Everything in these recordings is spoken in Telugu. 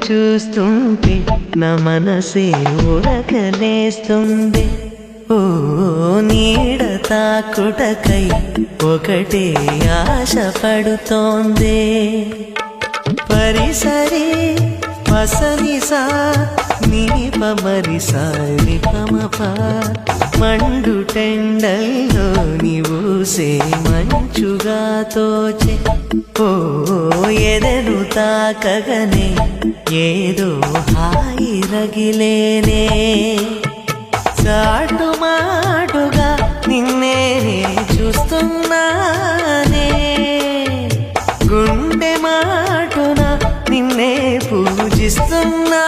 చూస్తుంటే నా మనసే ఉరకలేస్తుంది. ఓ నీడ తాకుటకై ఒకటే ఆశపడుతోంది. పరిసరి పసనిసా నీప మరిసా నిపమప మండు టెండల్లో నీవూసే మంచుగా తోచే. ఓ ఎదరు తాకగనే ఏదో హాయి రగిలేనే. చాటు మాటుగా నిన్నే చూస్తున్నానే. గుండె మాటున నిన్నే పూజిస్తున్నానే.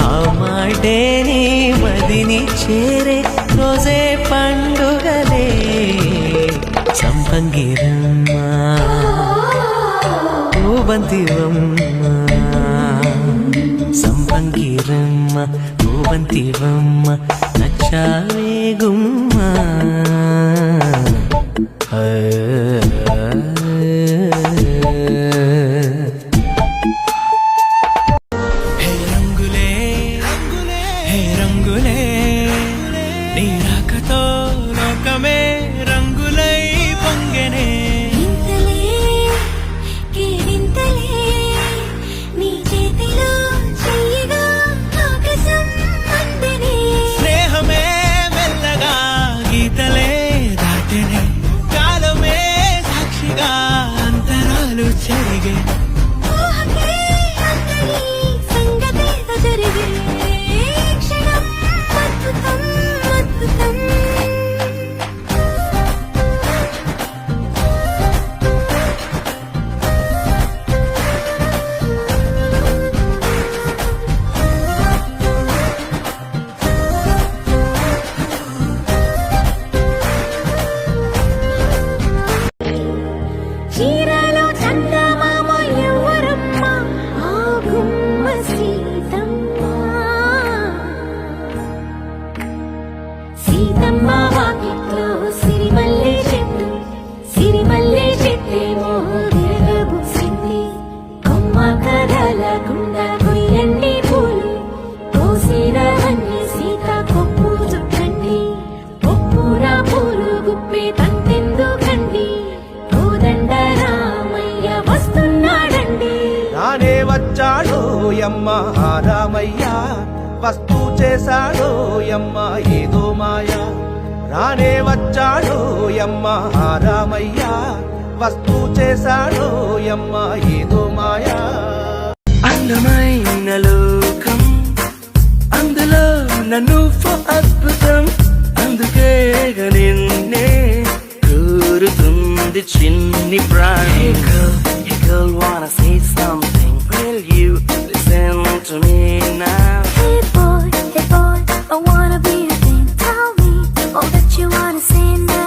ఆ మాటే నీ మదిని చేరే రోజే పండుగలే. సంపంగిరమ్మ పూబంతివమ్మ, సంపంగిరమ్మ పూబంతివమ్మ నచ్చావే గుమ్మ. నీ రాకతో లోకమే రంగులై పొంగెనే. స్నేహమే మెల్లగా గీతలే దాటెనే. కాలమే సాక్షిగా అంతరాలు చెరిగే. వచ్చాడోయమ్మ రామయ్య, వస్తూ చేశాడోయమ్మ ఏదో మాయ. రానే వచ్చాడోయమ్మ రామయ్య, వస్తూ చేశాడోయమ్మ ఏదో మాయ. అందమైన లోకం అందులో నన్ను అద్భుతం. అందుకే నిన్నే కోరుతుంది చిన్ని ప్రాణి. You girl wanna say something, will you listen to me now? Hey boy, I wanna be a thing. Tell me all that you wanna say now.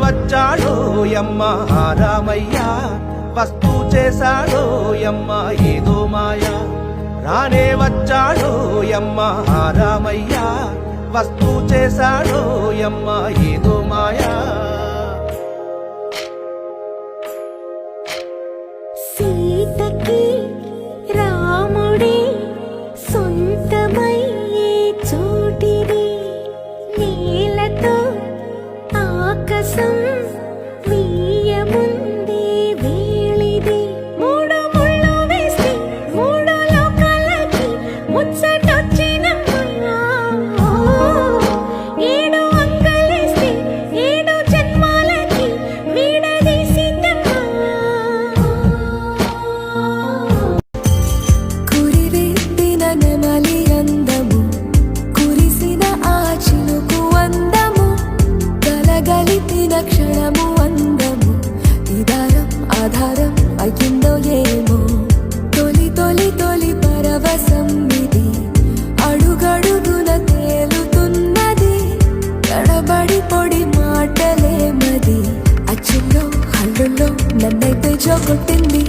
వచ్చాడోయమ్మ Ramayya, వస్తూ చేశాడోయమ్మ ఏదో మాయ. రానే వచ్చాడోయమ్మ రామయ్య, వస్తూ చేశాడోయమ్మ ఏదో మాయ. సీతకి రాముడే సొంతమయ్యే చోటిది. నీలతో ఆకాశం వీయముందే వేళిది. మూడు ముళ్ళు వేసి మూడు లోకాలకి ముచ్చటొచ్చినమ్మా. ఏడు అంగలేస్తే ఏడు పొడి పొడి మాటలే మది అచ్చుల్లో హల్లుల్లో నన్నైతే జోకొట్టింది